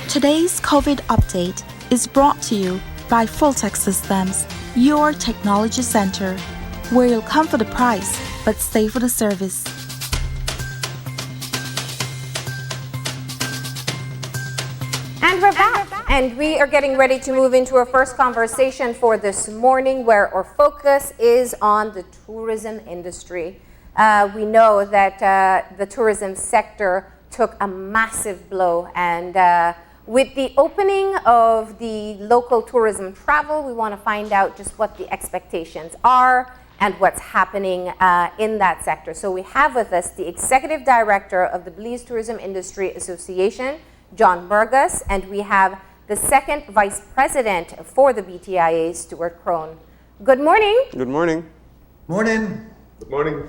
Today's COVID update is brought to you by Fulltech Systems, your technology center, where you'll come for the price but stay for the service. And we're back. And we are getting ready to move into our first conversation for this morning, where our focus is on the tourism industry. We know that the tourism sector took a massive blow, and with the opening of the local tourism travel, we want to find out just what the expectations are and what's happening in that sector. So we have with us the Executive Director of the Belize Tourism Industry Association, John Burgos, and we have the second Vice President for the BTIA, Stuart Crone. Good morning. Good morning. Morning. Good morning.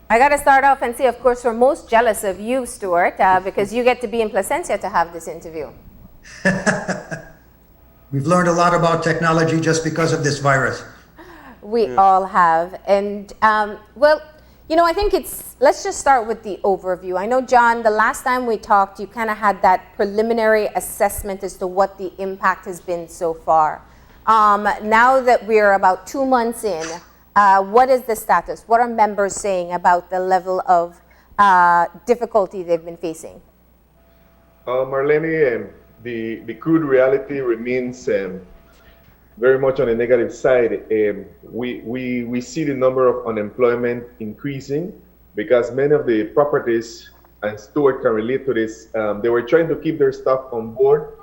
I got to start off and say, of course, we're most jealous of you, Stuart, because you get to be in Placencia to have this interview. We've learned a lot about technology just because of this virus. We all have. And, well, you know, I think let's just start with the overview. I know, John, the last time we talked, you kind of had that preliminary assessment as to what the impact has been so far. Now that we're about 2 months in, what is the status? What are members saying about the level of difficulty they've been facing? Marlene, the crude reality remains very much on the negative side. We see the number of unemployment increasing because many of the properties, and Stuart can relate to this, they were trying to keep their staff on board,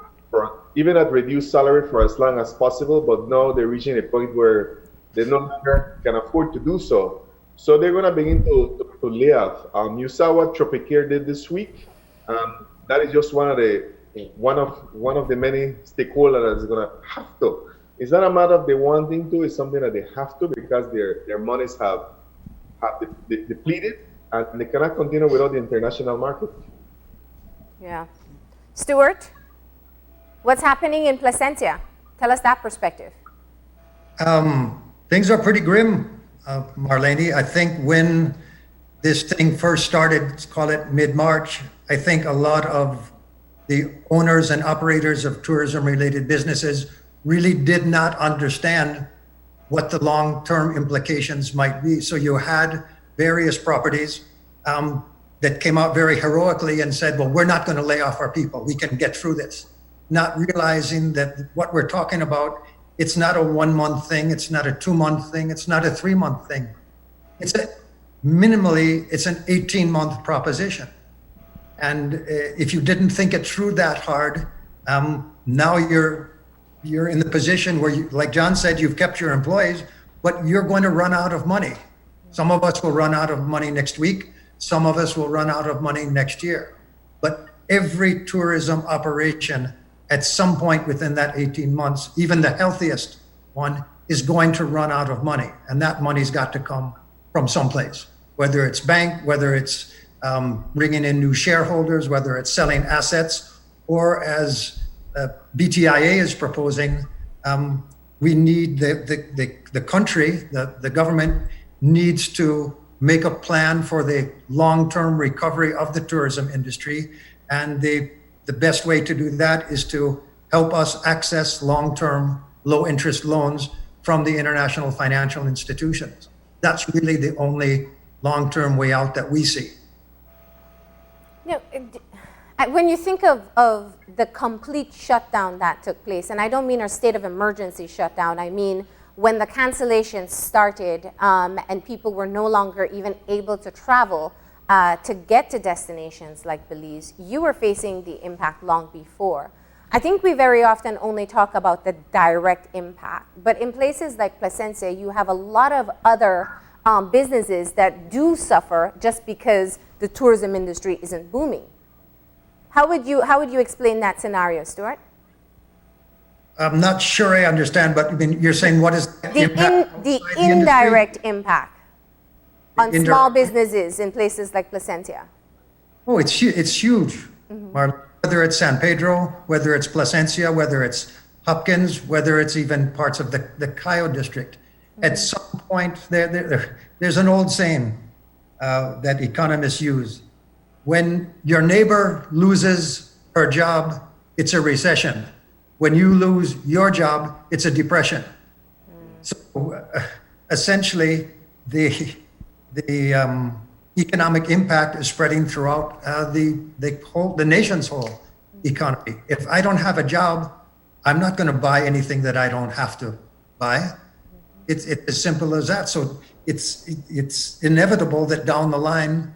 even at reduced salary for as long as possible, but now they're reaching a point where they no longer can afford to do so. So they're going to begin to lay off. You saw what Tropicare did this week. That is just one of the many stakeholders that's going to have to. It's not a matter of they wanting to, it's something that they have to because their monies have depleted and they cannot continue without the international market. Yeah. Stuart, what's happening in Placencia? Tell us that perspective. Things are pretty grim, Marlene. I think when this thing first started, let's call it mid-March, I think a lot of the owners and operators of tourism-related businesses really did not understand what the long-term implications might be. So you had various properties that came out very heroically and said, well, we're not going to lay off our people. We can get through this. Not realizing that what we're talking about, it's not a 1 month thing. It's not a 2 month thing. It's not a 3 month thing. It's minimally, it's an 18-month proposition. And if you didn't think it through that hard, now you're in the position where, like John said, you've kept your employees, but you're going to run out of money. Some of us will run out of money next week. Some of us will run out of money next year. But every tourism operation at some point within that 18 months, even the healthiest one, is going to run out of money. And that money's got to come from someplace, whether it's bank, whether it's bringing in new shareholders, whether it's selling assets, or as BTIA is proposing, we need the country, the government needs to make a plan for the long-term recovery of the tourism industry. And the best way to do that is to help us access long-term, low-interest loans from the international financial institutions. That's really the only long-term way out that we see. You know, when you think of the complete shutdown that took place, and I don't mean our state of emergency shutdown, I mean when the cancellations started and people were no longer even able to travel to get to destinations like Belize, you were facing the impact long before. I think we very often only talk about the direct impact, but in places like Placencia, you have a lot of other businesses that do suffer just because the tourism industry isn't booming. How would you explain that scenario, Stuart? I'm not sure I understand, but I mean, you're saying what is the indirect impact on small businesses in places like Placencia? Oh, it's huge. Mm-hmm. Whether it's San Pedro, whether it's Placencia, whether it's Hopkins, whether it's even parts of the Cayo district. Mm-hmm. At some point, there's an old saying that economists use. When your neighbor loses her job, it's a recession. When you lose your job, it's a depression. So essentially, the economic impact is spreading throughout the nation's whole economy. If I don't have a job, I'm not going to buy anything that I don't have to buy. It's as simple as that. So it's inevitable that down the line,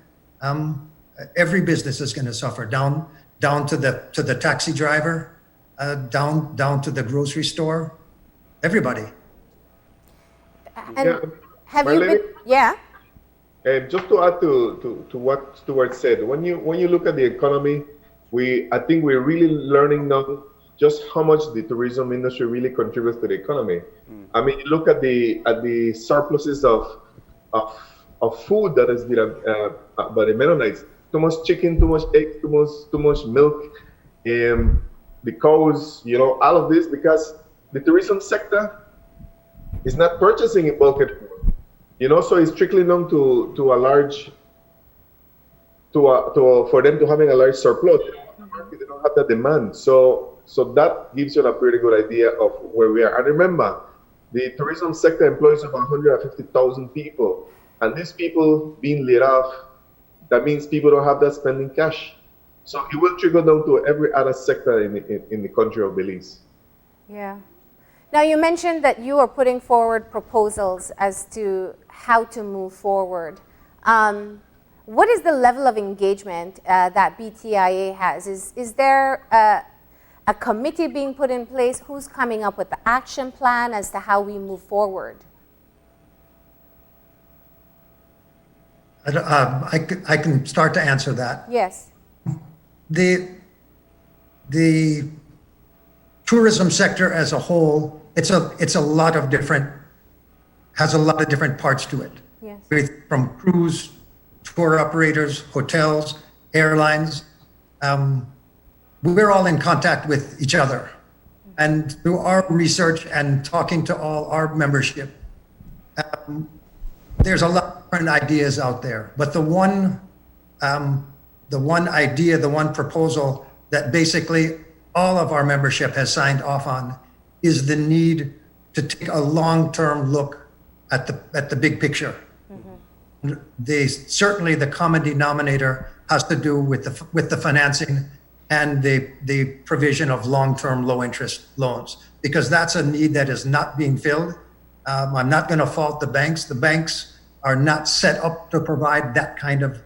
every business is going to suffer. Down to the taxi driver, down to the grocery store, everybody. And have you been? Yeah. Just to add to what Stuart said, when you look at the economy, I think we're really learning now just how much the tourism industry really contributes to the economy. I mean, you look at the surpluses of food that is by the Mennonites. Too much chicken, too much eggs, too much milk, the cows, all of this because the tourism sector is not purchasing in bulk anymore. So it's trickling down to a large, for them to having a large surplus. They don't have that demand. So that gives you a pretty good idea of where we are. And remember, the tourism sector employs about 150,000 people. And these people being laid off, that means people don't have that spending cash. So it will trickle down to every other sector in the country of Belize. Yeah. Now, you mentioned that you are putting forward proposals as to how to move forward. What is the level of engagement that BTIA has? Is there a committee being put in place? Who's coming up with the action plan as to how we move forward? I can start to answer that. Yes. The tourism sector as a whole, has a lot of different parts to it. Yes. From cruise, tour operators, hotels, airlines. We're all in contact with each other. And through our research and talking to all our membership, there's a lot of different ideas out there. But the one idea, the one proposal that basically all of our membership has signed off on is the need to take a long-term look at the big picture. Certainly the common denominator has to do with the financing and the provision of long-term low-interest loans, because that's a need that is not being filled. I'm not going to fault the banks. The banks are not set up to provide that kind of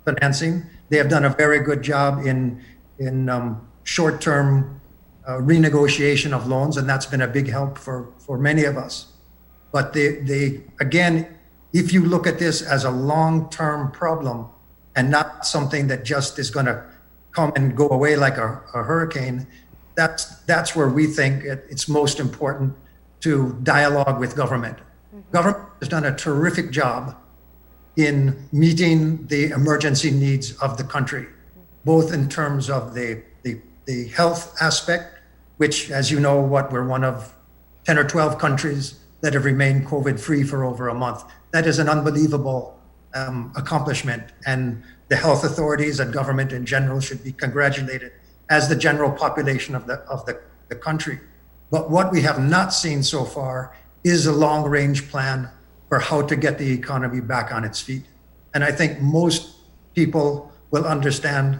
financing. They have done a very good job in short-term renegotiation of loans, and that's been a big help for many of us. But again, if you look at this as a long-term problem and not something that just is going to come and go away like a hurricane, that's where we think it's most important to dialogue with government. Government has done a terrific job in meeting the emergency needs of the country, both in terms of the health aspect, which, as you know, we're one of 10 or 12 countries that have remained COVID-free for over a month. That is an unbelievable accomplishment, and the health authorities and government in general should be congratulated, as the general population of the country. But what we have not seen so far is a long-range plan for how to get the economy back on its feet. And I think most people will understand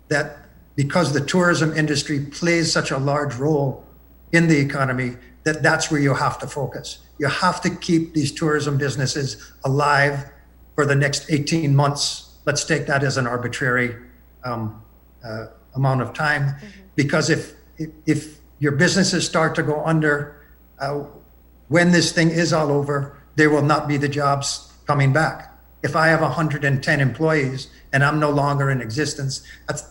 that because the tourism industry plays such a large role in the economy, that's where you have to focus. You have to keep these tourism businesses alive for the next 18 months. Let's take that as an arbitrary amount of time, because if your businesses start to go under, when this thing is all over, there will not be the jobs coming back. If I have 110 employees and I'm no longer in existence,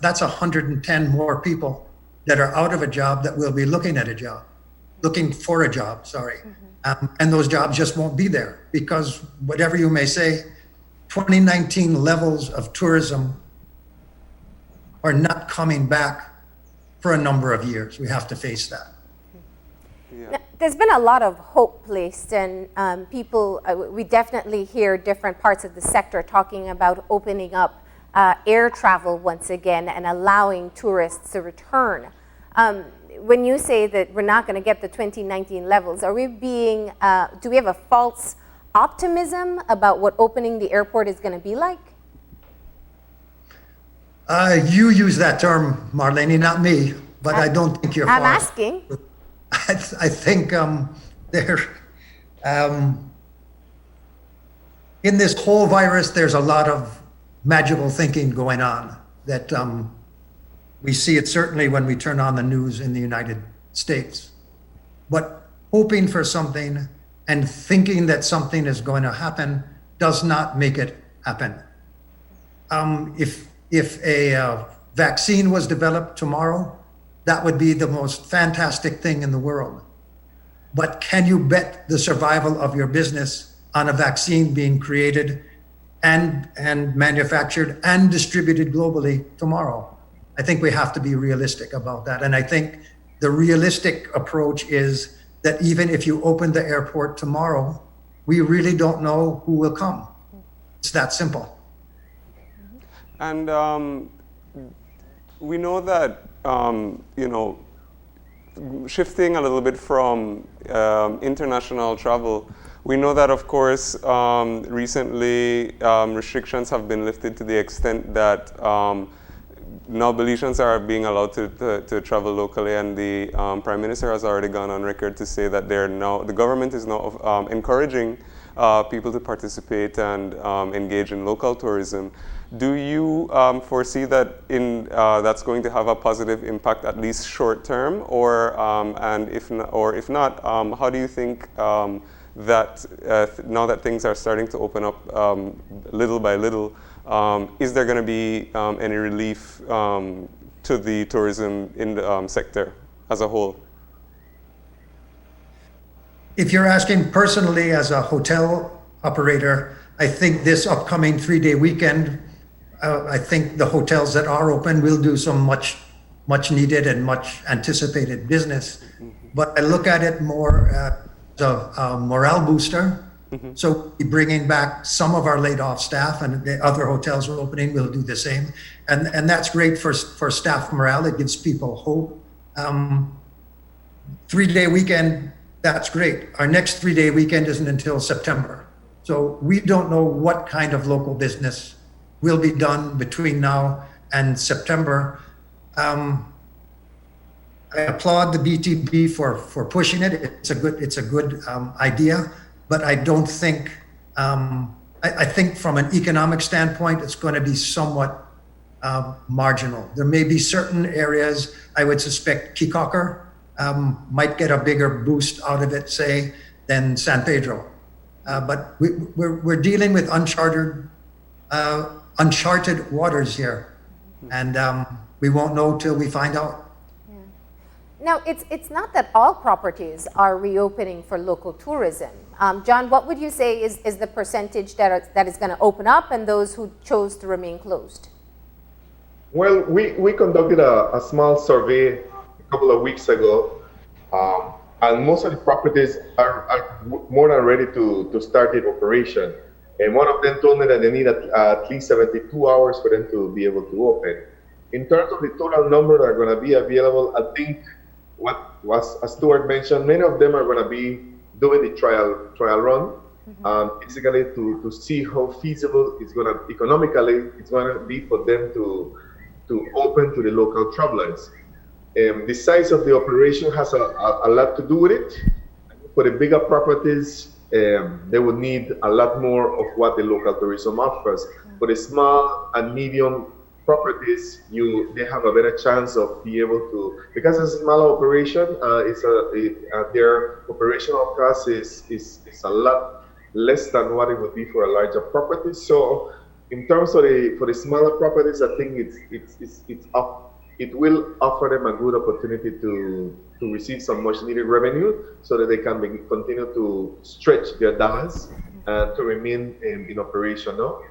that's 110 more people that are out of a job that will be looking for a job, sorry. And those jobs just won't be there, because whatever you may say, 2019 levels of tourism are not coming back for a number of years. We have to face that. Now, there's been a lot of hope placed, and people, we definitely hear different parts of the sector talking about opening up air travel once again and allowing tourists to return When you say that we're not going to get the 2019 levels, are we being, do we have a false optimism about what opening the airport is going to be like? You use that term, Marlene, not me, but I don't think you're I'm far. asking. I think there, in this whole virus, there's a lot of magical thinking going on that we see it certainly when we turn on the news in the United States. But hoping for something and thinking that something is going to happen does not make it happen. If a vaccine was developed tomorrow, that would be the most fantastic thing in the world. But can you bet the survival of your business on a vaccine being created and manufactured and distributed globally tomorrow? I think we have to be realistic about that. And I think the realistic approach is that even if you open the airport tomorrow, we really don't know who will come. It's that simple. And we know that, shifting a little bit from international travel, we know that, of course, recently restrictions have been lifted to the extent that now Belizeans are being allowed to travel locally, and the Prime Minister has already gone on record to say that the government is now encouraging people to participate and engage in local tourism. Do you foresee that that's going to have a positive impact, at least short term, or if not, how do you think that now that things are starting to open up little by little, is there going to be any relief to the tourism in the sector as a whole? If you're asking personally as a hotel operator, I think this upcoming 3-day weekend, I think the hotels that are open will do some much needed and much anticipated business. But I look at it more as a morale booster. So we're bringing back some of our laid off staff, and the other hotels are opening, we'll do the same. And that's great for staff morale. It gives people hope. 3-day weekend, that's great. Our next 3-day weekend isn't until September. So we don't know what kind of local business will be done between now and September. I applaud the BTB for pushing it. It's a good idea, but I don't think, I think from an economic standpoint, it's going to be somewhat marginal. There may be certain areas, I would suspect Kikocker might get a bigger boost out of it, say, than San Pedro. But we're dealing with uncharted waters here, and we won't know till we find out. Yeah. Now, it's not that all properties are reopening for local tourism. John, what would you say is the percentage that is going to open up and those who chose to remain closed? Well, we conducted a small survey a couple of weeks ago, and most of the properties are more than ready to start their operation. And one of them told me that they need at least 72 hours for them to be able to open. In terms of the total number that are going to be available, I think what was, as Stuart mentioned, many of them are going to be doing the trial run, basically to see how feasible it's going to, economically, it's going to be for them to open to the local travelers. The size of the operation has a lot to do with it. For the bigger properties, they would need a lot more of what the local tourism offers. For the small and medium properties, they have a better chance of being able to, because it's a smaller operation, their operational cost is a lot less than what it would be for a larger property. So in terms of for the smaller properties, I think it will offer them a good opportunity to receive some much needed revenue so that they can continue to stretch their dollars and to remain in operation. No?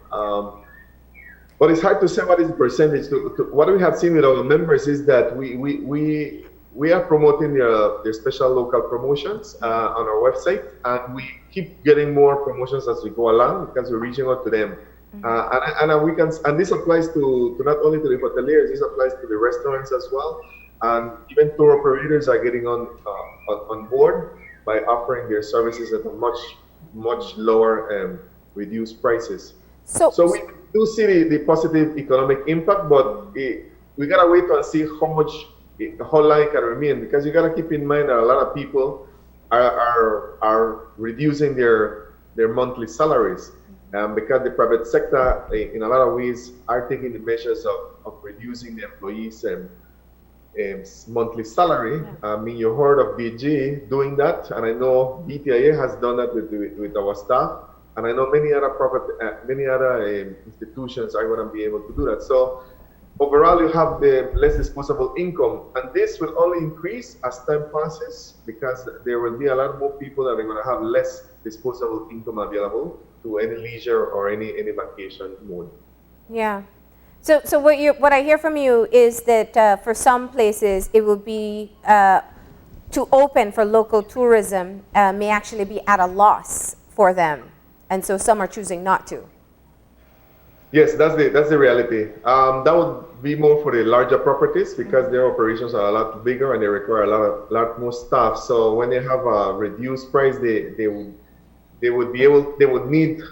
But it's hard to say what is the percentage. What we have seen with our members is that we are promoting their special local promotions on our website, and we keep getting more promotions as we go along because we're reaching out to them. And this applies to not only to the hoteliers, this applies to the restaurants as well. And even tour operators are getting on board by offering their services at a much lower reduced prices. So we do see the positive economic impact, but we gotta wait and see how long it can remain, because you gotta keep in mind that a lot of people are reducing their monthly salaries, because the private sector in a lot of ways are taking the measures of reducing the employees' monthly salary. I mean, you heard of BG doing that, and I know BTIA has done that with our staff, and I know many other institutions are going to be able to do that. So overall, you have the less disposable income, and this will only increase as time passes, because there will be a lot more people that are going to have less disposable income available to any leisure or any vacation mode. Yeah. So what I hear from you is that for some places it will be to open for local tourism may actually be at a loss for them, and so some are choosing not to. Yes, that's the reality. That would be more for the larger properties, because their operations are a lot bigger and they require a lot more staff. So when they have a reduced price, they would need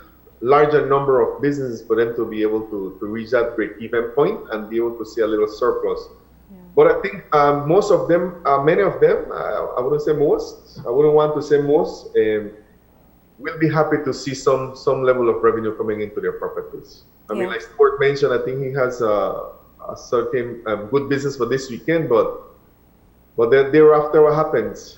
larger number of businesses for them to be able to reach that break-even point and be able to see a little surplus. Yeah. But I think most of them, many of them, I wouldn't say most, I wouldn't want to say most, will be happy to see some level of revenue coming into their properties. I mean, like Stuart mentioned, I think he has a certain good business for this weekend, but then thereafter, what happens?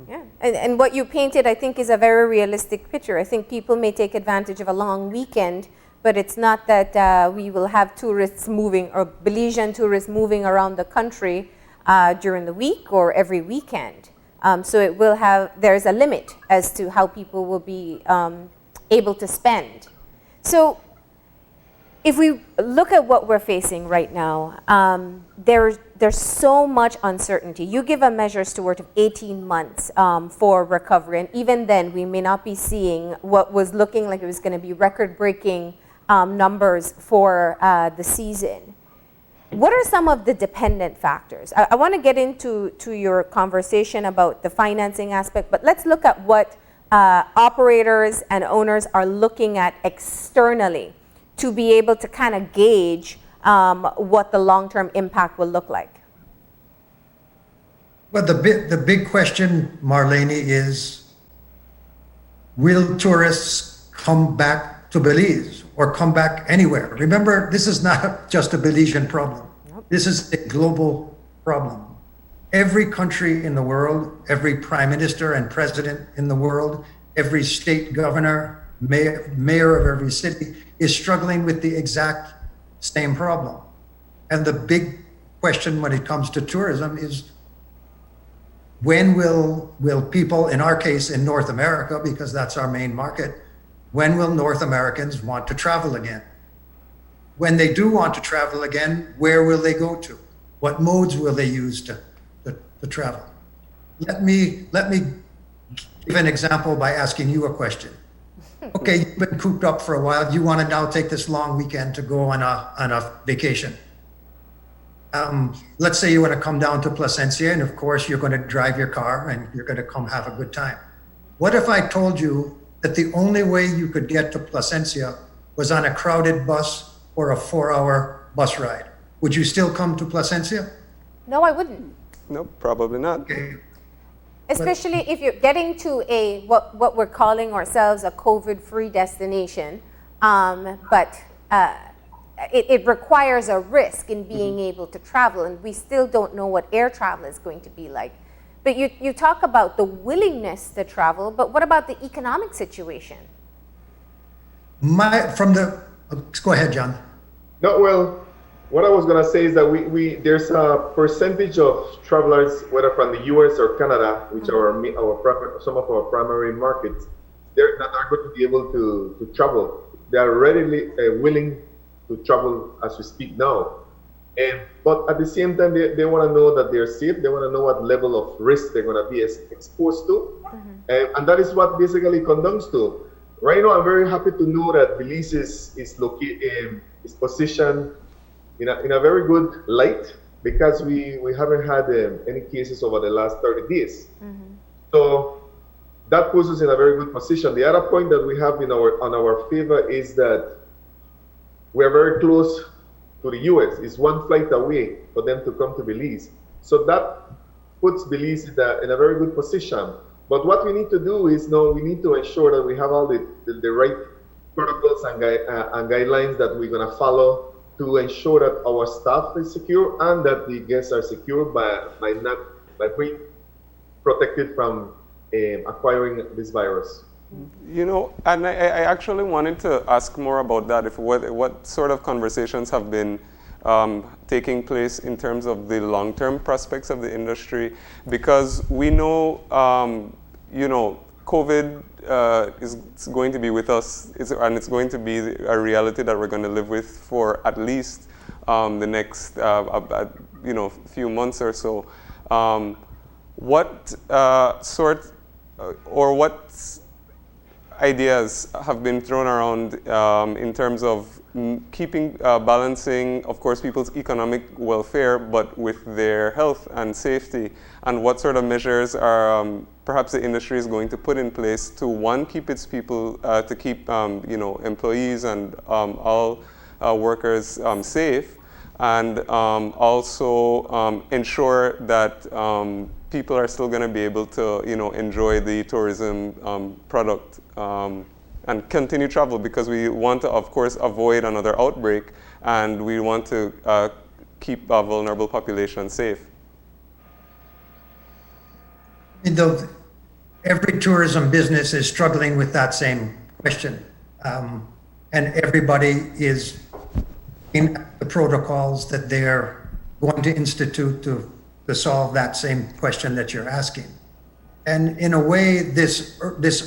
Yeah, and what you painted, I think, is a very realistic picture. I think people may take advantage of a long weekend, but it's not that we will have tourists moving, or Belizean tourists moving around the country during the week or every weekend. So it will there's a limit as to how people will be able to spend. So if we look at what we're facing right now, there's so much uncertainty. You give a measure, Stuart, of 18 months for recovery, and even then we may not be seeing what was looking like it was going to be record-breaking numbers for the season. What are some of the dependent factors? I want to get into your conversation about the financing aspect, but let's look at what operators and owners are looking at externally to be able to kind of gauge what the long-term impact will look like. Well, the big question, Marlene, is will tourists come back to Belize or come back anywhere? Remember, this is not just a Belizean problem. Nope. This is a global problem. Every country in the world, every prime minister and president in the world, every state governor, mayor of every city is struggling with the exact same problem. And the big question when it comes to tourism is, when will people, in our case in North America, because that's our main market, when will North Americans want to travel again? When they do want to travel again, where will they go to? What modes will they use to travel? Let me give an example by asking you a question. Okay, you've been cooped up for a while. You want to now take this long weekend to go on a vacation. Let's say you want to come down to Placencia, and of course you're going to drive your car and you're going to come have a good time. What if I told you that the only way you could get to Placencia was on a crowded bus or a 4-hour bus ride? Would you still come to Placencia? No, I wouldn't. No, probably not. Okay. Especially if you're getting to what we're calling ourselves a COVID-free destination, but it requires a risk in being able to travel, and we still don't know what air travel is going to be like. But you talk about the willingness to travel, but what about the economic situation? Go ahead, John. No, well, what I was going to say is that there's a percentage of travelers, whether from the US or Canada, which are some of our primary markets, they're not going to be able to travel. They are readily willing to travel as we speak now. But at the same time, they want to know that they're safe. They want to know what level of risk they're going to be exposed to. And that is what basically condones to. Right now, I'm very happy to know that Belize is positioned in a very good light because we haven't had any cases over the last 30 days. So that puts us in a very good position. The other point that we have on our favor is that we're very close to the US. It's one flight away for them to come to Belize. So that puts Belize in a very good position. But what we need to do is now we need to ensure that we have all the right protocols and guidelines that we're going to follow to ensure that our staff is secure and that the guests are secure by being protected from acquiring this virus. You know, and I actually wanted to ask more about that. What sort of conversations have been taking place in terms of the long-term prospects of the industry? Because we know, you know, COVID is going to be with us, and it's going to be a reality that we're going to live with for at least the next, you know, few months or so. What ideas have been thrown around in terms of keeping, balancing, of course, people's economic welfare, but with their health and safety, and what sort of measures are perhaps the industry is going to put in place to, one, keep its people, to keep, you know, employees and all workers safe, and also ensure that people are still going to be able to, you know, enjoy the tourism product and continue travel, because we want to, of course, avoid another outbreak, and we want to keep our vulnerable population safe. Every tourism business is struggling with that same question, and everybody is in the protocols that they're going to institute to solve that same question that you're asking. And in a way, this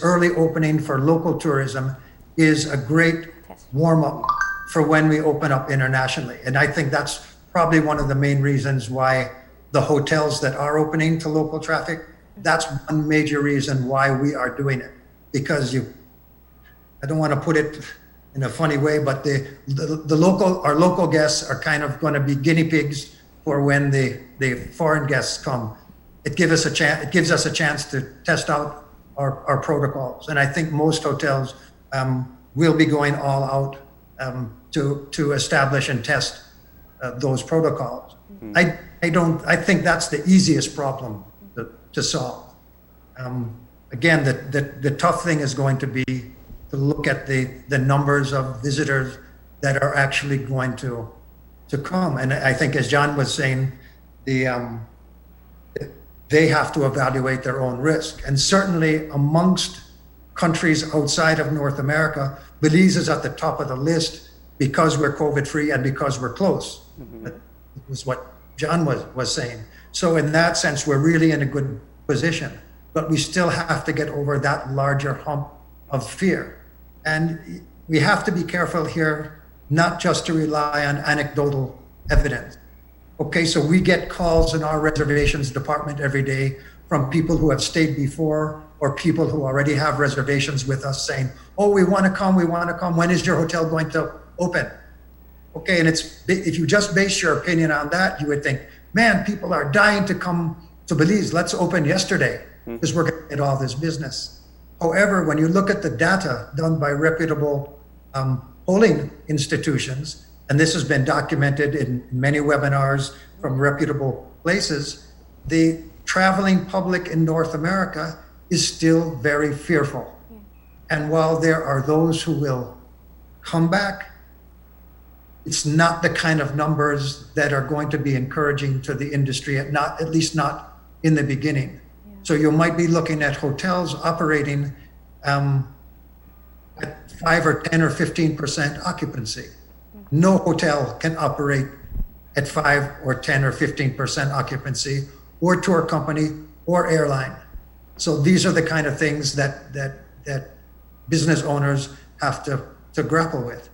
early opening for local tourism is a great warm-up for when we open up internationally. And I think that's probably one of the main reasons why the hotels that are opening to local traffic, that's one major reason why we are doing it. Because I don't want to put it in a funny way, but our local guests are kind of going to be guinea pigs for when the foreign guests come. It gives us a chance to test out our protocols. And I think most hotels will be going all out to establish and test those protocols. I think that's the easiest problem to solve. Again, the tough thing is going to be to look at the numbers of visitors that are actually going to come. And I think, as John was saying, they have to evaluate their own risk. And certainly amongst countries outside of North America, Belize is at the top of the list because we're COVID-free and because we're close. That was what John was saying. So in that sense, we're really in a good position, but we still have to get over that larger hump of fear. And we have to be careful here, not just to rely on anecdotal evidence. Okay, so we get calls in our reservations department every day from people who have stayed before or people who already have reservations with us saying, oh, we want to come. When is your hotel going to open? Okay, and if you just base your opinion on that, you would think, man, people are dying to come to Belize. Let's open yesterday because we're going to get all this business. However, when you look at the data done by reputable polling institutions, and this has been documented in many webinars from reputable places, the traveling public in North America is still very fearful. Yeah. And while there are those who will come back, it's not the kind of numbers that are going to be encouraging to the industry, at least not in the beginning. Yeah. So you might be looking at hotels operating at 5 or 10 or 15% occupancy. No hotel can operate at 5 or 10 or 15% occupancy, or tour company or airline. So these are the kind of things that business owners have to grapple with.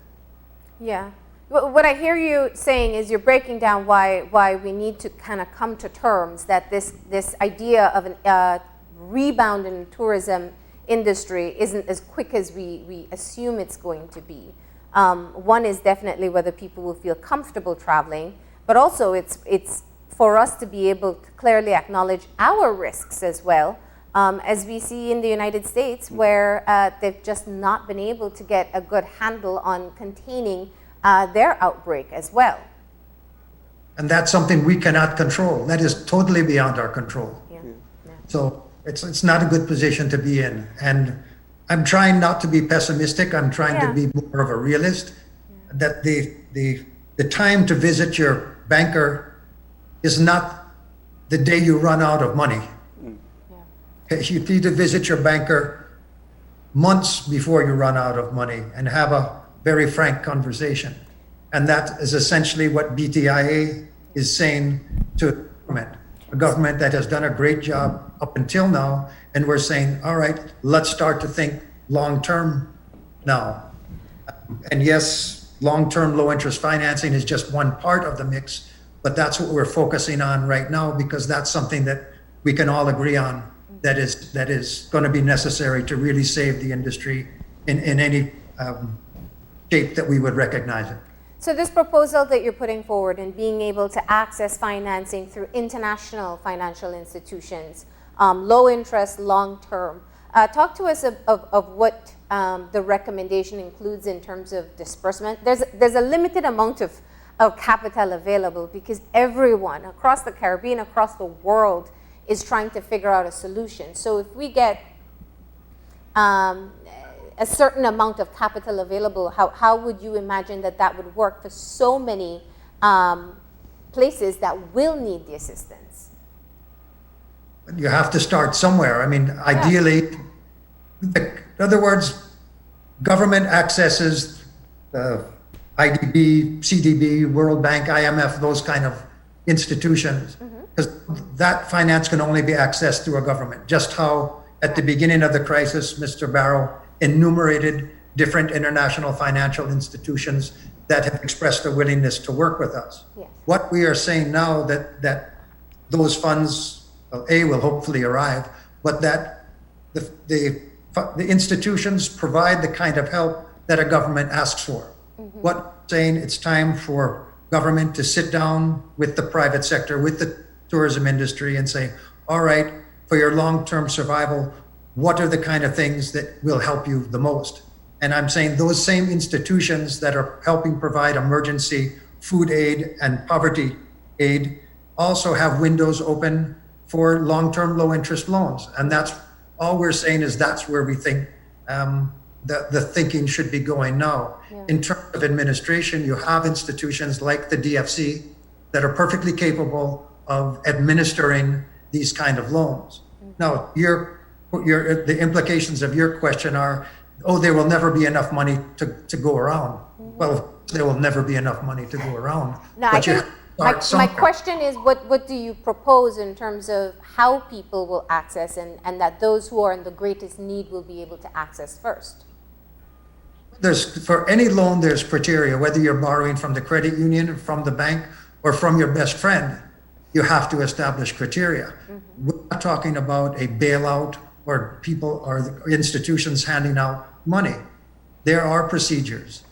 Yeah. What I hear you saying is you're breaking down why we need to kind of come to terms that this idea of a rebound in the tourism industry isn't as quick as we assume it's going to be. One is definitely whether people will feel comfortable traveling, but also it's for us to be able to clearly acknowledge our risks as well, as we see in the United States, where they've just not been able to get a good handle on containing their outbreak as well. And that's something we cannot control. That is totally beyond our control. Yeah. Yeah. So it's not a good position to be in. And I'm trying not to be pessimistic. I'm trying to be more of a realist. That the time to visit your banker is not the day you run out of money. You need to visit your banker months before you run out of money and have a very frank conversation. And that is essentially what BTIA is saying to the government, a government that has done a great job up until now. And we're saying, all right, let's start to think long-term now. And yes, long-term low-interest financing is just one part of the mix, but that's what we're focusing on right now, because that's something that we can all agree on that is going to be necessary to really save the industry in any shape that we would recognize it. So this proposal that you're putting forward and being able to access financing through international financial institutions, low interest, long term, talk to us of what the recommendation includes in terms of disbursement. There's a limited amount of capital available because everyone across the Caribbean, across the world, is trying to figure out a solution. So if we get a certain amount of capital available, how would you imagine that would work for so many places that will need the assistance? You have to start somewhere. I mean, ideally, in other words, government accesses IDB, CDB, World Bank, IMF, those kind of institutions, because that finance can only be accessed through a government. Just how at the beginning of the crisis, Mr. Barrow enumerated different international financial institutions that have expressed a willingness to work with us. Yes. What we are saying now that those funds, will hopefully arrive, but that the institutions provide the kind of help that a government asks for. What we're saying, it's time for government to sit down with the private sector, with the tourism industry, and say, all right, for your long-term survival, what are the kind of things that will help you the most? And I'm saying those same institutions that are helping provide emergency food aid and poverty aid also have windows open for long-term low-interest loans. And that's all we're saying, is that's where we think the thinking should be going now. Yeah. In terms of administration, you have institutions like the DFC that are perfectly capable of administering these kind of loans. Now, the implications of your question are, there will never be enough money to go around. Well, there will never be enough money to go around. Now, my question is, what do you propose in terms of how people will access and that those who are in the greatest need will be able to access first? For any loan, there's criteria, whether you're borrowing from the credit union, from the bank, or from your best friend, you have to establish criteria. We're not talking about a bailout or people or institutions handing out money. There are procedures.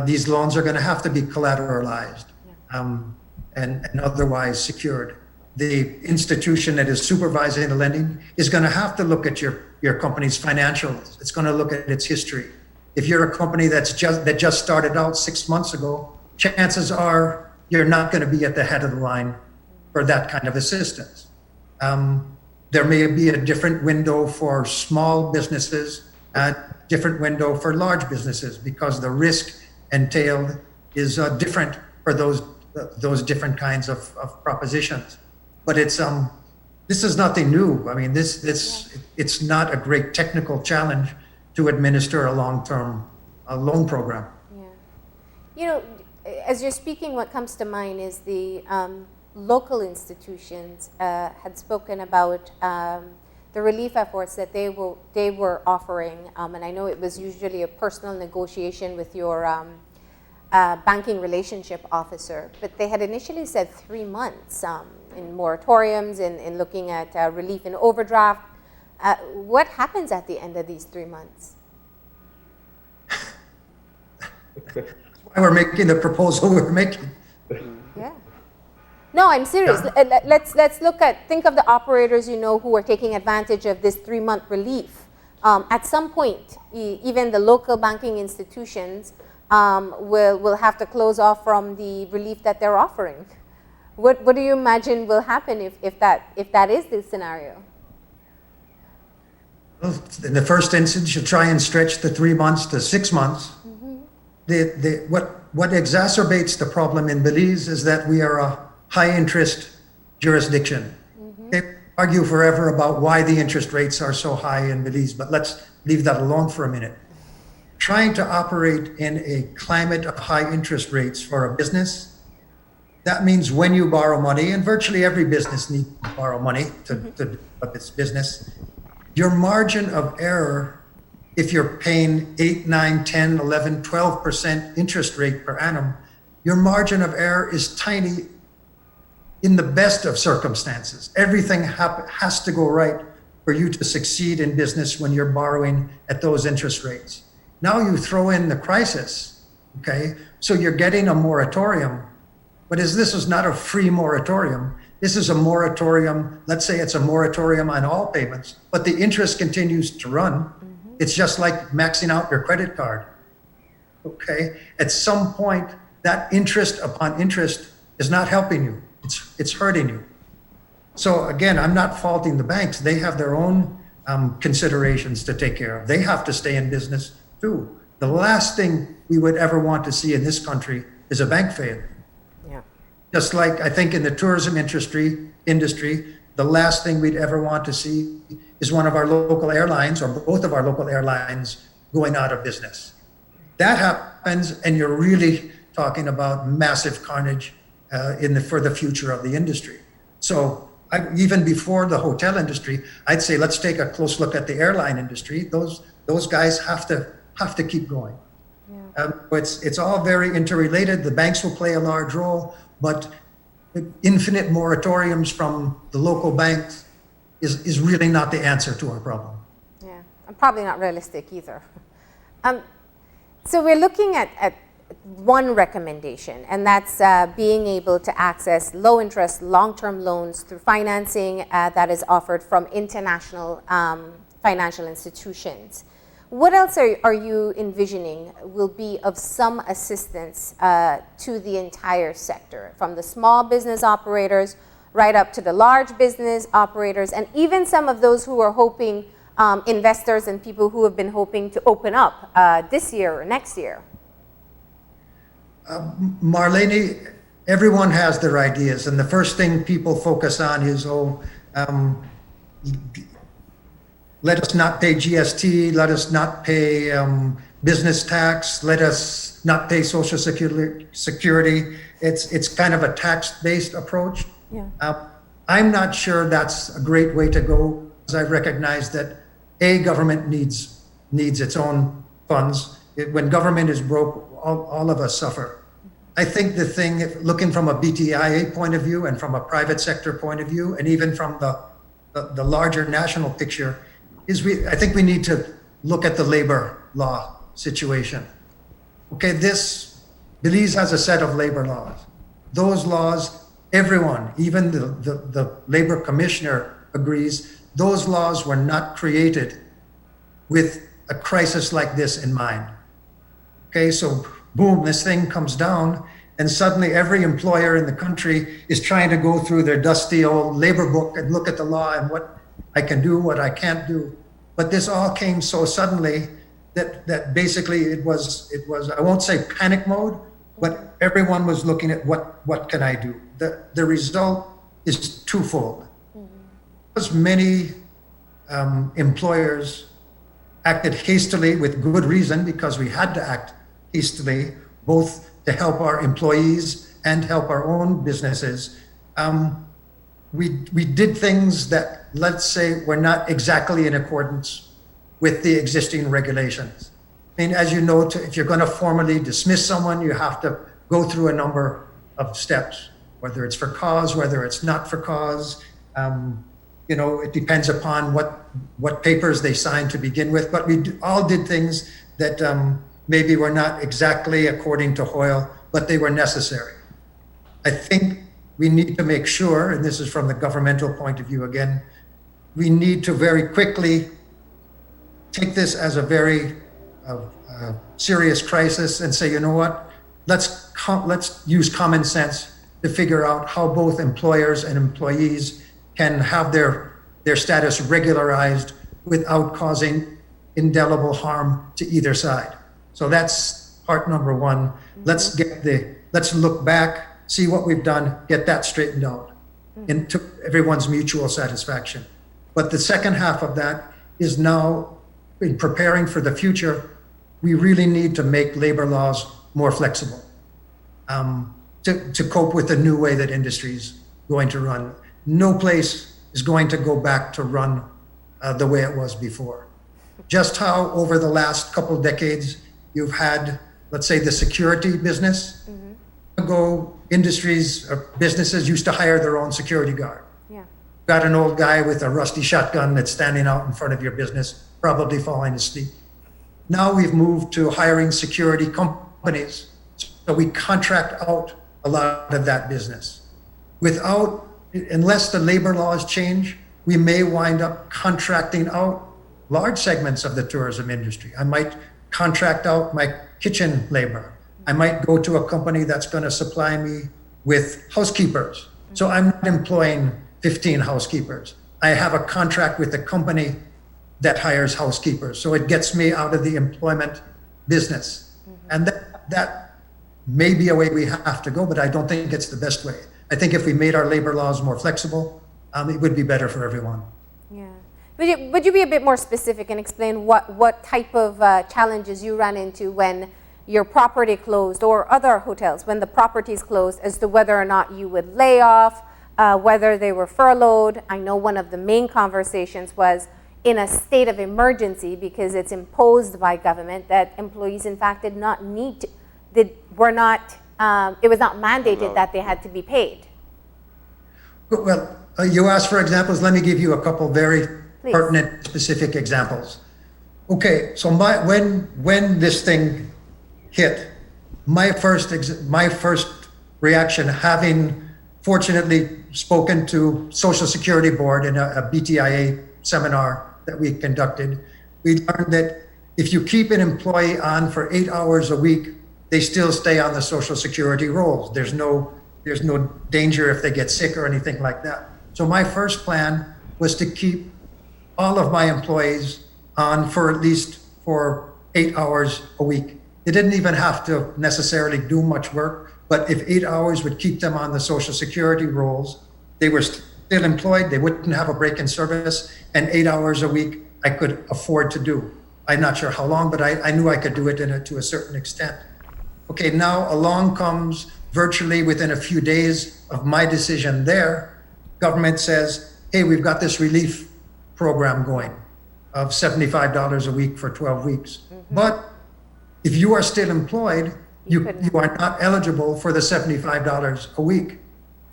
These loans are going to have to be collateralized and otherwise secured. The institution that is supervising the lending is going to have to look at your company's financials. It's going to look at its history. If you're a company that just started out 6 months ago, chances are you're not going to be at the head of the line for that kind of assistance. There may be a different window for small businesses, a different window for large businesses, because the risk entailed is different for those different kinds of propositions. But this is nothing new. I mean, it's not a great technical challenge to administer a long-term loan program. Yeah. You know, as you're speaking, what comes to mind is the local institutions had spoken about the relief efforts that they were offering, and I know it was usually a personal negotiation with your banking relationship officer, but they had initially said 3 months in moratoriums, in looking at relief in overdraft. What happens at the end of these 3 months? That's why we're making the proposal we're making. Yeah. No, I'm serious. Yeah. Let's think of the operators, who are taking advantage of this 3-month relief. At some point, even the local banking institutions will have to close off from the relief that they're offering. What do you imagine will happen if that is the scenario? Well, in the first instance, you try and stretch the 3 months to 6 months. What exacerbates the problem in Belize is that we are a high interest jurisdiction. They argue forever about why the interest rates are so high in Belize, but let's leave that alone for a minute. Trying to operate in a climate of high interest rates for a business, that means when you borrow money, and virtually every business needs to borrow money to develop its business, your margin of error, if you're paying 8, 9, 10, 11, 12% interest rate per annum, your margin of error is tiny in the best of circumstances. Everything has to go right for you to succeed in business when you're borrowing at those interest rates. Now you throw in the crisis, okay? So you're getting a moratorium, but this is not a free moratorium. This is a moratorium, let's say it's a moratorium on all payments, but the interest continues to run. It's just like maxing out your credit card, okay? At some point, that interest upon interest is not helping you. It's hurting you. So again, I'm not faulting the banks. They have their own considerations to take care of. They have to stay in business too. The last thing we would ever want to see in this country is a bank failure. Yeah. Just like I think in the tourism industry, the last thing we'd ever want to see is one of our local airlines or both of our local airlines going out of business. That happens, and you're really talking about massive carnage for the future of the industry. So even before the hotel industry, I'd say let's take a close look at the airline industry. Those guys have to keep going. Yeah. It's all very interrelated. The banks will play a large role, but infinite moratoriums from the local banks is really not the answer to our problem. Yeah, and probably not realistic either. So we're looking at one recommendation, and that's being able to access low-interest, long-term loans through financing that is offered from international financial institutions. What else are you envisioning will be of some assistance to the entire sector, from the small business operators right up to the large business operators, and even some of those who are hoping, investors and people who have been hoping to open up this year or next year? Marlene, everyone has their ideas, and the first thing people focus on is, let us not pay GST, let us not pay business tax, let us not pay Social Security. It's kind of a tax-based approach. Yeah. I'm not sure that's a great way to go, because I recognize that government needs its own funds. When government is broke, all of us suffer. I think the thing, looking from a BTIA point of view and from a private sector point of view, and even from the larger national picture, is I think we need to look at the labor law situation. Okay, Belize has a set of labor laws. Those laws, everyone, even the labor commissioner agrees, those laws were not created with a crisis like this in mind. Okay, so boom, this thing comes down, and suddenly every employer in the country is trying to go through their dusty old labor book and look at the law and what I can do, what I can't do. But this all came so suddenly that basically it was I won't say panic mode, but everyone was looking at what can I do. The result is twofold. Because many employers acted hastily with good reason, because we had to act hastily, both to help our employees and help our own businesses. We did things that, let's say, were not exactly in accordance with the existing regulations. I mean, as you know, if you're going to formally dismiss someone, you have to go through a number of steps, whether it's for cause, whether it's not for cause. It depends upon what papers they signed to begin with. But we all did things that maybe were not exactly according to Hoyle, but they were necessary. I think we need to make sure, and this is from the governmental point of view again, we need to very quickly take this as a very serious crisis and say, you know what, let's use common sense to figure out how both employers and employees can have their status regularized without causing indelible harm to either side. So that's part number one. Let's look back, see what we've done, get that straightened out, and to everyone's mutual satisfaction. But the second half of that is now, in preparing for the future, we really need to make labor laws more flexible to cope with the new way that industry is going to run. No place is going to go back to run the way it was before. Just how over the last couple of decades you've had, let's say, the security business. Ago, industries or businesses used to hire their own security guard. Yeah. Got an old guy with a rusty shotgun that's standing out in front of your business, probably falling asleep. Now we've moved to hiring security companies. So we contract out a lot of that business. Unless the labor laws change, we may wind up contracting out large segments of the tourism industry. I might contract out my kitchen labor. I might go to a company that's going to supply me with housekeepers. So I'm not employing 15 housekeepers. I have a contract with a company that hires housekeepers. So it gets me out of the employment business. And that may be a way we have to go, but I don't think it's the best way. I think if we made our labor laws more flexible, it would be better for everyone. Yeah. Would you be a bit more specific and explain what type of challenges you ran into when your property closed, or other hotels, when the properties closed, as to whether or not you would lay off, whether they were furloughed? I know one of the main conversations was in a state of emergency because it's imposed by government that employees, in fact, did not need to, it was not mandated that they had to be paid. Well, you asked for examples. Let me give you a couple very pertinent, specific examples. Okay, so when this thing hit, my first reaction, having fortunately spoken to Social Security Board in a BTIA seminar that we conducted, we learned that if you keep an employee on for 8 hours a week, they still stay on the Social Security rolls. There's no danger if they get sick or anything like that. So my first plan was to keep all of my employees on for at least 8 hours a week. They didn't even have to necessarily do much work, but if 8 hours would keep them on the Social Security rolls, they were still employed, they wouldn't have a break in service, and 8 hours a week I could afford to do. I'm not sure how long, but I knew I could do it to a certain extent. Okay, now along comes, virtually within a few days of my decision there, government says, hey, we've got this relief program going of $75 a week for 12 weeks. But if you are still employed, you are not eligible for the $75 a week.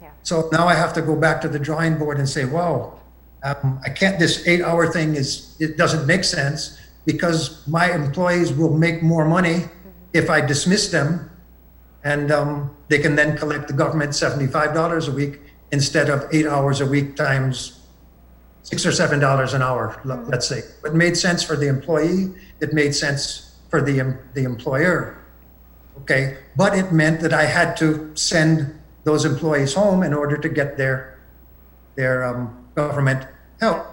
Yeah. So now I have to go back to the drawing board and say, wow, I can't, this 8 hour thing it doesn't make sense because my employees will make more money if I dismiss them, and they can then collect the government $75 a week instead of 8 hours a week times $6 or $7 an hour, let's say. It made sense for the employee. It made sense for the employer. Okay, but it meant that I had to send those employees home in order to get their government help.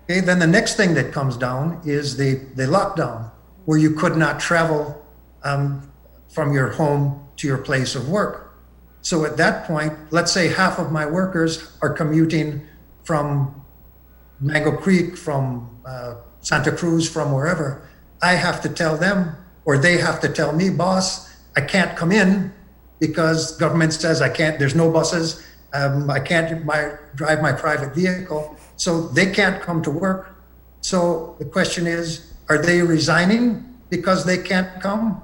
Okay, then the next thing that comes down is the lockdown, where you could not travel from your home to your place of work. So at that point, let's say half of my workers are commuting from Mango Creek, from Santa Cruz, from wherever. I have to tell them, or they have to tell me, boss, I can't come in because government says I can't, there's no buses, I can't drive my private vehicle, so they can't come to work. So the question is, are they resigning because they can't come?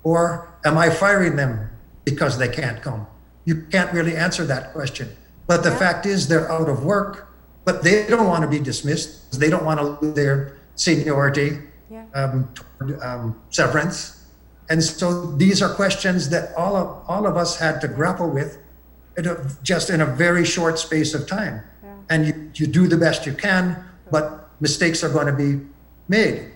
Or am I firing them because they can't come? You can't really answer that question. But the fact is they're out of work, but they don't want to be dismissed. They don't want to lose their seniority, severance. And so these are questions that all of us had to grapple with just in a very short space of time. And you do the best you can, but mistakes are going to be made.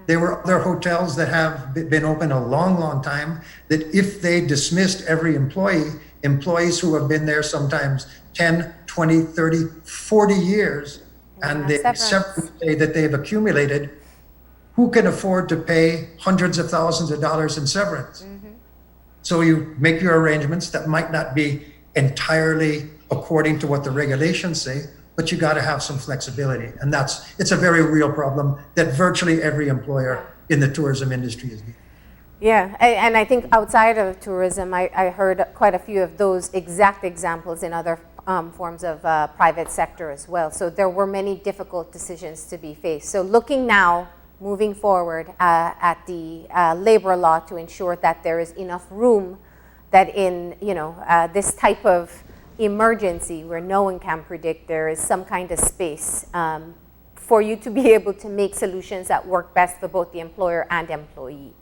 There were other hotels that have been open a long, long time that if they dismissed every employee, employees who have been there sometimes 10, 20, 30, 40 years, and the severance pay that they've accumulated, who can afford to pay hundreds of thousands of dollars in severance? So you make your arrangements that might not be entirely according to what the regulations say, but you got to have some flexibility. And it's a very real problem that virtually every employer in the tourism industry is dealing with. Yeah, and I think outside of tourism, I heard quite a few of those exact examples in other forms of private sector as well. So there were many difficult decisions to be faced. So looking now, moving forward at the labor law to ensure that there is enough room that in this type of emergency where no one can predict, there is some kind of space for you to be able to make solutions that work best for both the employer and employee.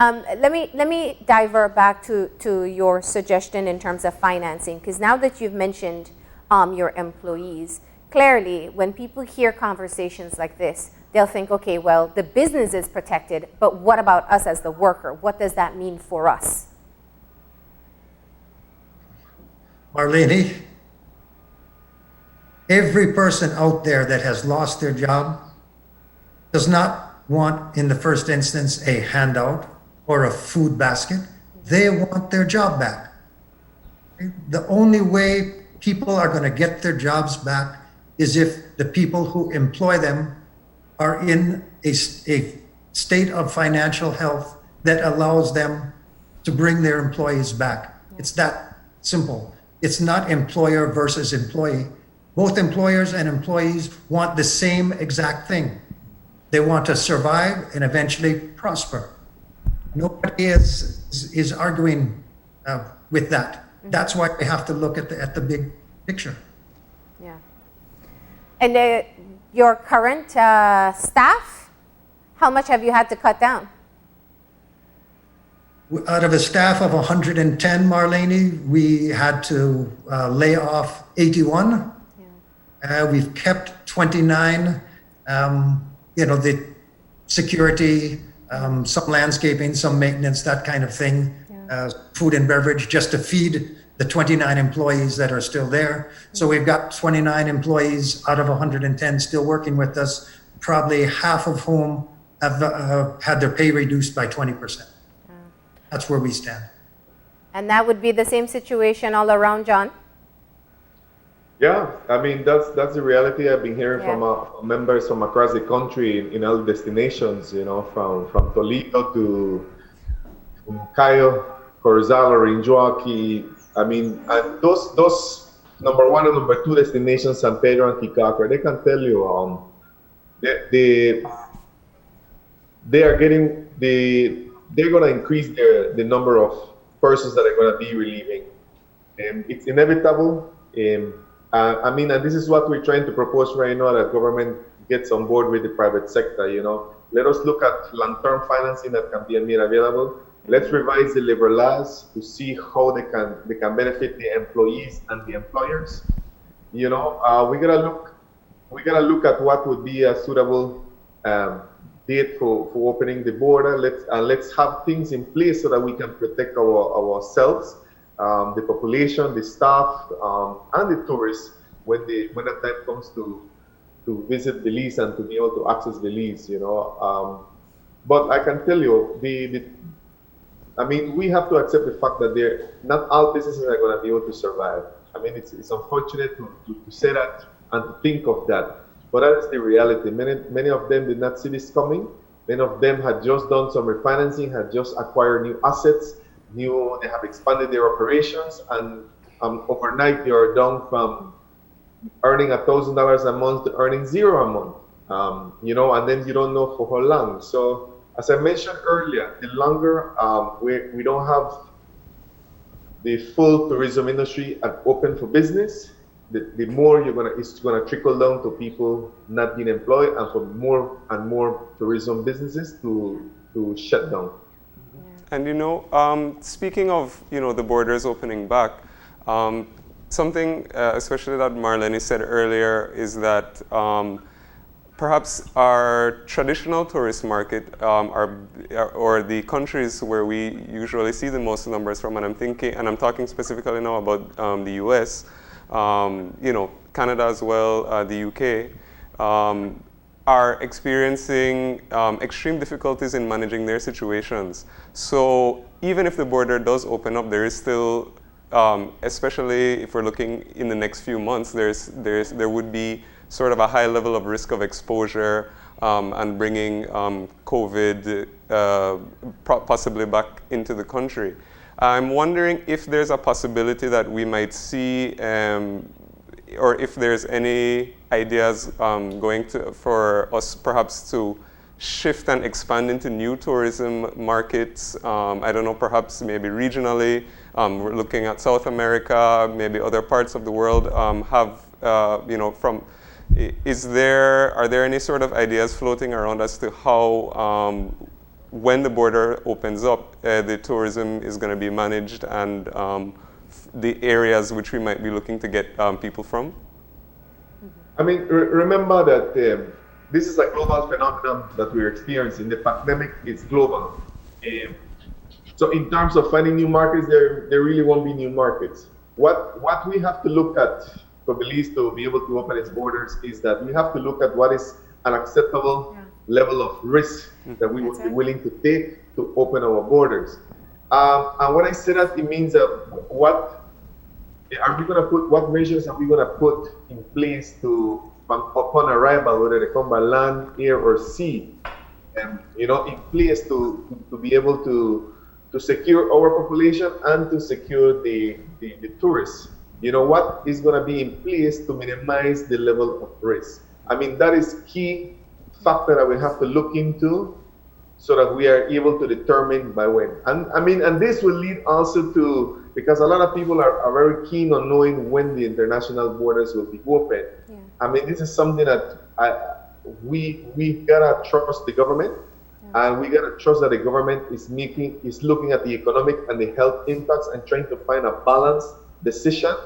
Let me divert back to your suggestion in terms of financing, because now that you've mentioned your employees, clearly when people hear conversations like this, they'll think, okay, well, the business is protected, but what about us as the worker? What does that mean for us? Marlene, every person out there that has lost their job does not want, in the first instance, a handout or a food basket. They want their job back. The only way people are going to get their jobs back is if the people who employ them are in a state of financial health that allows them to bring their employees back. It's that simple. It's not employer versus employee. Both employers and employees want the same exact thing. They want to survive and eventually prosper. Nobody is arguing with that. That's why we have to look at the big picture. Yeah. And your current staff, how much have you had to cut down? Out of a staff of 110, Marlene, we had to lay off 81. Yeah. We've kept 29. The security, some landscaping, some maintenance, that kind of thing. Yeah. Food and beverage, just to feed the 29 employees that are still there. So we've got 29 employees out of 110 still working with us, probably half of whom have had their pay reduced by 20%. That's where we stand. And that would be the same situation all around, John? Yeah, I mean, that's the reality I've been hearing from members from across the country in all destinations, from Toledo to Cayo, Corozal, Rinjoaki. I mean, and those number one and number two destinations, San Pedro and Tikaco, they can tell you they're going to increase the number of persons that are going to be relieving. It's inevitable. And this is what we're trying to propose right now, that government gets on board with the private sector. Let us look at long-term financing that can be made available. Let's revise the labor laws to see how they can benefit the employees and the employers. We gotta look at what would be a suitable date for opening the border. Let's have things in place so that we can protect ourselves, the population, the staff, and the tourists when the time comes to visit Belize and to be able to access Belize. But I can tell you, we have to accept the fact that not all businesses are going to be able to survive. It's unfortunate to say that and to think of that. But that's the reality. Many of them did not see this coming. Many of them had just done some refinancing, had just acquired new assets, they have expanded their operations, and overnight they are down from earning $1,000 a month to earning $0 a month. And then you don't know for how long. So as I mentioned earlier, the longer we don't have the full tourism industry open for business, the more it's gonna trickle down to people not being employed, and for more and more tourism businesses to shut down. And speaking of the borders opening back, something, especially that Marlene said earlier, is that perhaps our traditional tourist market, or the countries where we usually see the most numbers from, and I'm talking specifically now about the U.S., Canada as well, the U.K., are experiencing extreme difficulties in managing their situations. So even if the border does open up, there is still, especially if we're looking in the next few months, there would be sort of a high level of risk of exposure and bringing COVID possibly back into the country. I'm wondering if there's a possibility that we might see, or if there's any ideas for us perhaps to shift and expand into new tourism markets. I don't know, perhaps maybe regionally. We're looking at South America, maybe other parts of the world. Are there any sort of ideas floating around as to how, when the border opens up, the tourism is going to be managed, and the areas which we might be looking to get people from? I mean, remember that this is a global phenomenon that we're experiencing. The pandemic is global. So in terms of finding new markets, there really won't be new markets. What we have to look at for Belize to be able to open its borders is that we have to look at what is an acceptable level of risk that we would be willing to take to open our borders. And when I say that, it means that what measures are we going to put in place to, upon arrival, whether they come by land, air, or sea, in place to be able to secure our population and to secure the tourists. What is going to be in place to minimize the level of risk? I mean, that is key factor that we have to look into so that we are able to determine by when. And this will lead also to, because a lot of people are very keen on knowing when the international borders will be open. Yeah. I mean, this is something that we gotta trust the government, and we gotta trust that the government is looking at the economic and the health impacts and trying to find a balanced decision.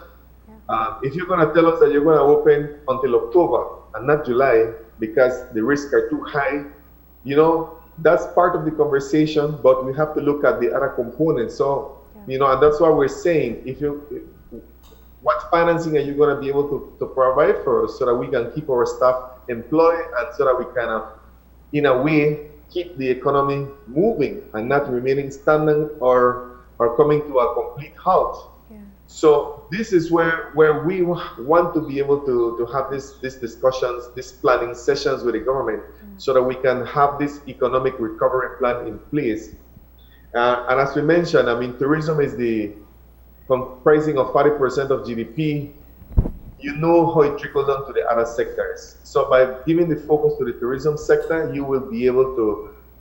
If you're gonna tell us that you're gonna open until October and not July because the risks are too high, that's part of the conversation, but we have to look at the other components. So, and that's why we're saying, what financing are you going to be able to provide for us so that we can keep our staff employed and so that we can, in a way, keep the economy moving and not remaining stagnant or coming to a complete halt. Yeah. So this is where we want to be able to have these discussions, these planning sessions with the government, so that we can have this economic recovery plan in place. And as we mentioned, I mean, tourism is the comprising of 40% of GDP. You know how it trickles down to the other sectors. So by giving the focus to the tourism sector, you will be able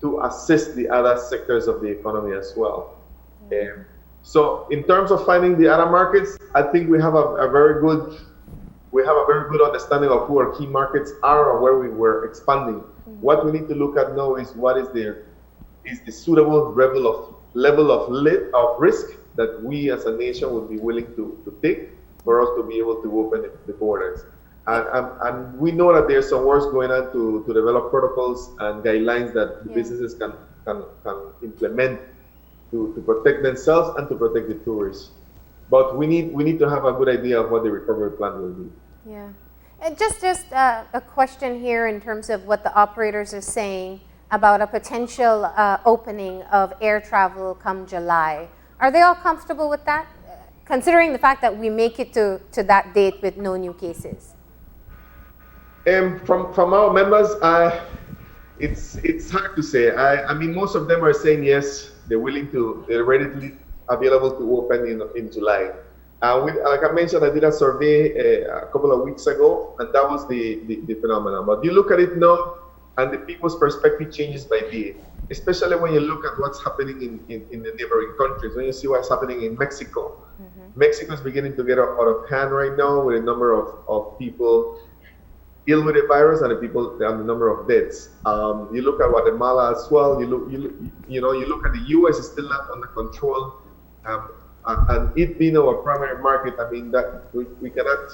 to assist the other sectors of the economy as well. So in terms of finding the other markets, I think we have a very good understanding of who our key markets are and where we were expanding. What we need to look at now is what is the suitable level of risk that we as a nation would be willing to take for us to be able to open the borders. And we know that there's some work going on to develop protocols and guidelines that the businesses can implement to protect themselves and to protect the tourists. But we need to have a good idea of what the recovery plan will be. Yeah. And just a question here in terms of what the operators are saying about a potential opening of air travel come July. Are they all comfortable with that, considering the fact that we make it to that date with no new cases? From our members, it's hard to say. I mean, most of them are saying yes, they're readily available to open in July. Like I mentioned, I did a survey a couple of weeks ago, and that was the phenomenon. But you look at it now, and the people's perspective changes by day, especially when you look at what's happening in the neighboring countries. When you see what's happening in Mexico, Mexico is beginning to get out of hand right now with a number of people ill with the virus and the number of deaths. You look at Guatemala as well. You look at the U.S. is still not under control. and it being our primary market, I mean that we cannot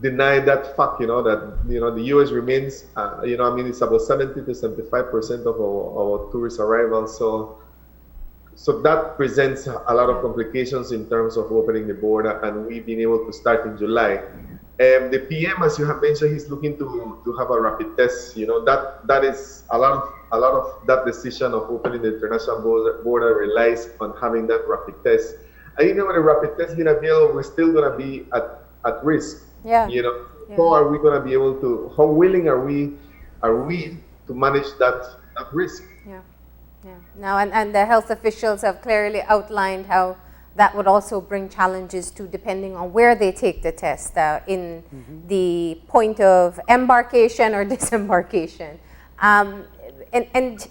deny that fact, that the U.S. remains, I mean, it's about 70 to 75% of our tourist arrivals. So that presents a lot of complications in terms of opening the border, and we've been able to start in July. The PM, as you have mentioned, he's looking to have a rapid test. That is a lot of that decision of opening the international border relies on having that rapid test. And even with the rapid test being available, we're still going to be at risk. Yeah. How are we going to be able to? How willing are we to manage that risk? Yeah. Now, and the health officials have clearly outlined how that would also bring challenges too, depending on where they take the test, in the point of embarkation or disembarkation. And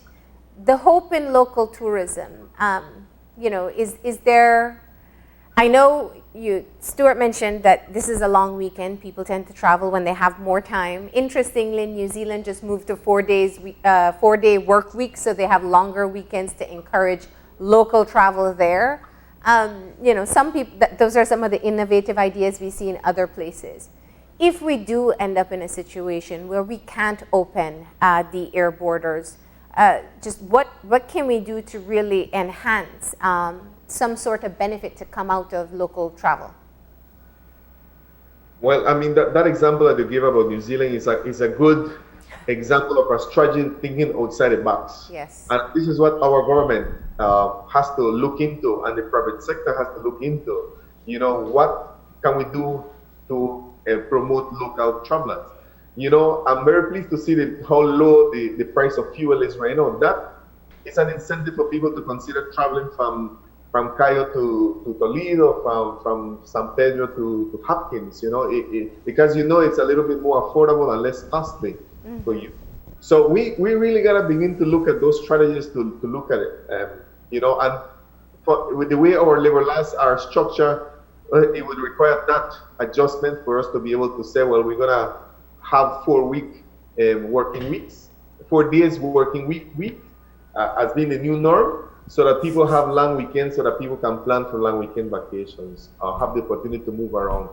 the hope in local tourism, is there, I know Stuart mentioned that this is a long weekend. People tend to travel when they have more time. Interestingly, New Zealand just moved to 4-day work week, so they have longer weekends to encourage local travel there. Some people, those are some of the innovative ideas we see in other places. If we do end up in a situation where we can't open the air borders, just what can we do to really enhance some sort of benefit to come out of local travel? Well, I mean, that example that you gave about New Zealand is a good example of a strategy thinking outside the box. Yes. And this is what our government has to look into, and the private sector has to look into. What can we do to promote local travelers? I'm very pleased to see how low the price of fuel is right now. That is an incentive for people to consider traveling from Cayo to Toledo, from San Pedro to Hopkins, because it's a little bit more affordable and less costly for you. So we really got to begin to look at those strategies to look at it, and with the way our labor laws are structured, it would require that adjustment for us to be able to say, well, we're going to have 4 working weeks, 4 days working week as being the new norm, so that people have long weekends, so that people can plan for long weekend vacations, have the opportunity to move around.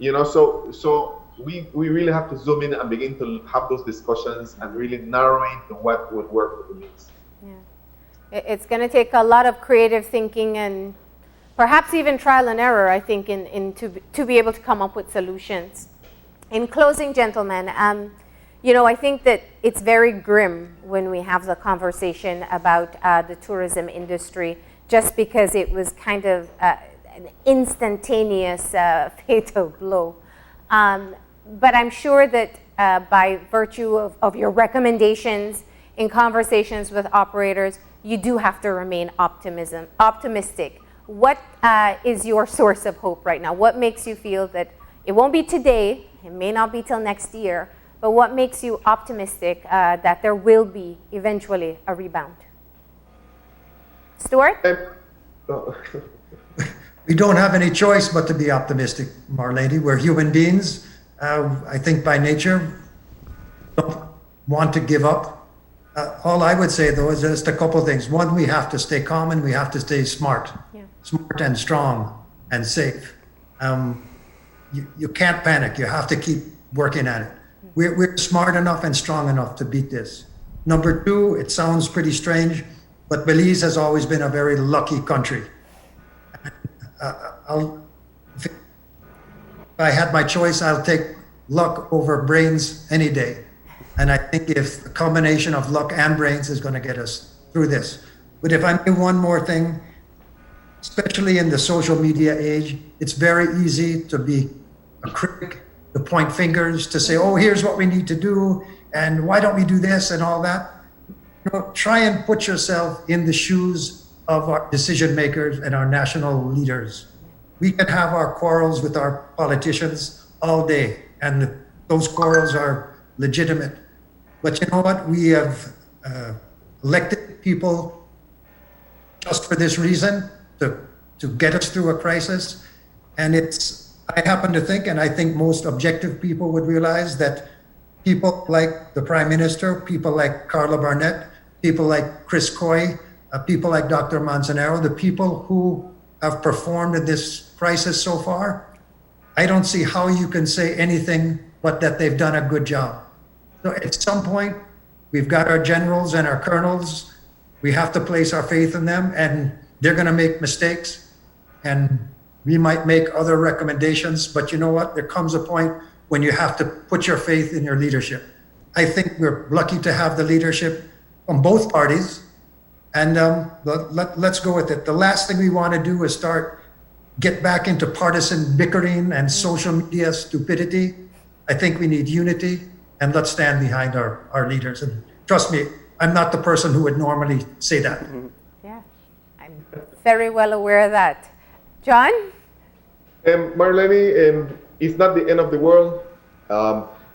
Yeah. So we really have to zoom in and begin to have those discussions and really narrow into what would work for the needs. Yeah, it's going to take a lot of creative thinking and perhaps even trial and error, I think, to be able to come up with solutions. In closing, gentlemen, I think that it's very grim when we have the conversation about the tourism industry, just because it was kind of an instantaneous fatal blow. But I'm sure that by virtue of your recommendations in conversations with operators, you do have to remain optimistic. What is your source of hope right now? What makes you feel that it won't be today, it may not be till next year, but what makes you optimistic that there will be eventually a rebound? Stuart? We don't have any choice but to be optimistic, Marlene. We're human beings. I think by nature, don't want to give up. All I would say, though, is just a couple of things. One, we have to stay calm and we have to stay smart. Yeah. Smart and strong and safe. You can't panic. You have to keep working at it. We're smart enough and strong enough to beat this. Number two, it sounds pretty strange, but Belize has always been a very lucky country. If I had my choice, I'll take luck over brains any day. And I think if a combination of luck and brains is going to get us through this. But if I may one more thing, especially in the social media age, it's very easy to be a critic, to point fingers, to say, oh, here's what we need to do, and why don't we do this and all that. Try and put yourself in the shoes of our decision makers and our national leaders. We can have our quarrels with our politicians all day, and those quarrels are legitimate. But you know what? We have elected people just for this reason, to get us through a crisis. And I happen to think, and I think most objective people would realize, that people like the Prime Minister, people like Carla Barnett, people like Chris Coy people like Dr. Manzanero, the people who have performed in this crisis so far, I don't see how you can say anything but that they've done a good job. So at some point, we've got our generals and our colonels. We have to place our faith in them, and they're going to make mistakes, and we might make other recommendations. But you know what? There comes a point when you have to put your faith in your leadership. I think we're lucky to have the leadership from both parties, and let's go with it. The last thing we want to do is get back into partisan bickering and social media stupidity. I think we need unity, and let's stand behind our leaders. And trust me, I'm not the person who would normally say that. Yeah, I'm very well aware of that. John? Marlene, it's not the end of the world.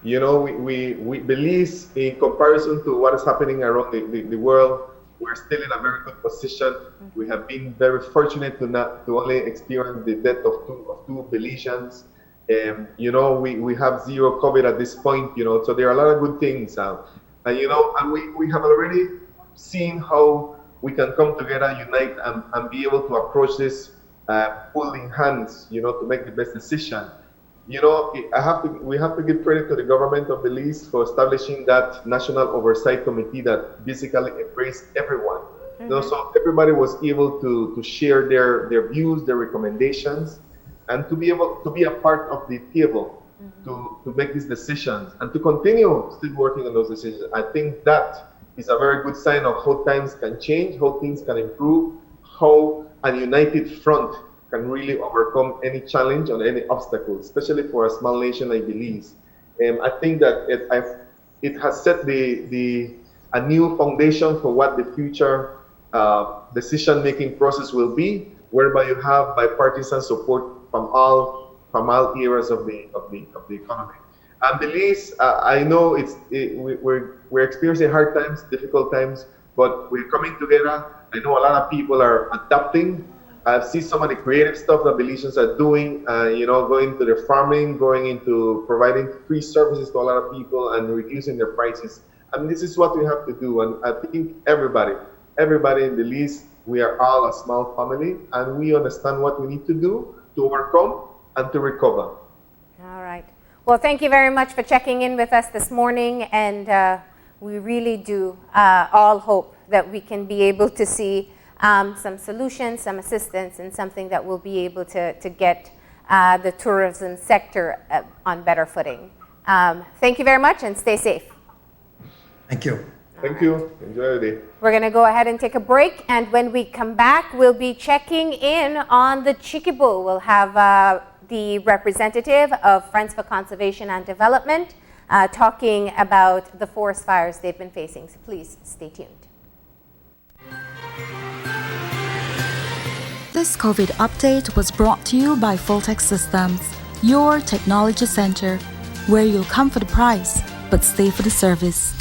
You know, we Belize, in comparison to what is happening around the world, we're still in a very good position. We have been very fortunate to only experience the death of two Belizeans. You know, we have zero COVID at this point, you know, so there are a lot of good things. And you know, and we have already seen how we can come together, unite, and be able to approach this holding hands, you know, to make the best decision. You know, we have to give credit to the government of Belize for establishing that national oversight committee that basically embraced everyone. You know, so everybody was able to share their views, their recommendations, and to be able to be a part of the table to make these decisions and to continue still working on those decisions. I think that is a very good sign of how times can change, how things can improve, how a united front can really overcome any challenge or any obstacle, especially for a small nation like Belize. I think that it has set a new foundation for what the future decision-making process will be, whereby you have bipartisan support from all areas of the economy. And Belize, I know we're experiencing hard times, difficult times, but we're coming together. I know a lot of people are adapting. I've seen some of the creative stuff that Belizeans are doing, you know, going to their farming, going into providing free services to a lot of people and reducing their prices. And this is what we have to do. And I think everybody in Belize, we are all a small family, and we understand what we need to do to overcome and to recover. All right. Well, thank you very much for checking in with us this morning. And we really do all hope that we can be able to see some solutions, some assistance, and something that will be able to get the tourism sector on better footing. Thank you very much, and stay safe. Thank you. Thank you. Enjoy the day. We're going to go ahead and take a break, and when we come back, we'll be checking in on the Chiquibu. We'll have the representative of Friends for Conservation and Development talking about the forest fires they've been facing. So please stay tuned. This COVID update was brought to you by Fulltech Systems, your technology center, where you'll come for the price, but stay for the service.